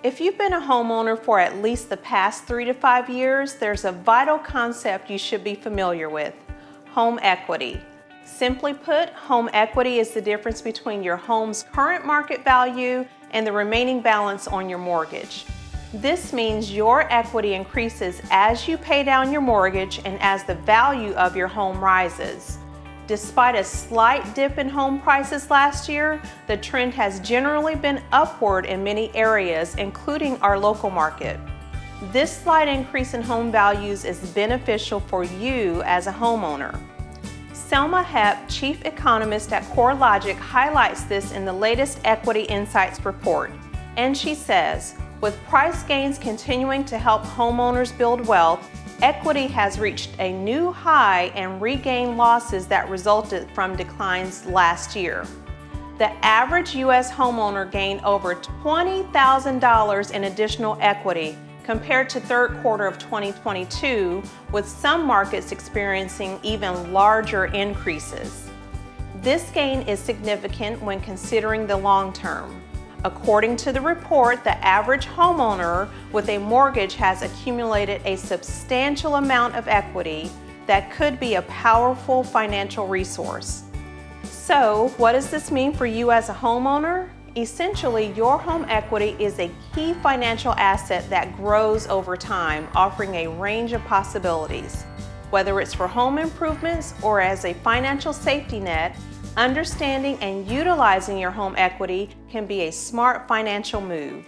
If you've been a homeowner for at least the past 3 to 5 years, there's a vital concept you should be familiar with: home equity. Simply put, home equity is the difference between your home's current market value and the remaining balance on your mortgage. This means your equity increases as you pay down your mortgage and as the value of your home rises. Despite a slight dip in home prices last year, the trend has generally been upward in many areas, including our local market. This slight increase in home values is beneficial for you as a homeowner. Selma Hepp, Chief Economist at CoreLogic, highlights this in the latest Equity Insights report. And she says, with price gains continuing to help homeowners build wealth, equity has reached a new high and regained losses that resulted from declines last year. The average U.S. homeowner gained over $20,000 in additional equity compared to third quarter of 2022, with some markets experiencing even larger increases. This gain is significant when considering the long term. According to the report, the average homeowner with a mortgage has accumulated a substantial amount of equity that could be a powerful financial resource. So, what does this mean for you as a homeowner? Essentially, your home equity is a key financial asset that grows over time, offering a range of possibilities. Whether it's for home improvements or as a financial safety net, understanding and utilizing your home equity can be a smart financial move.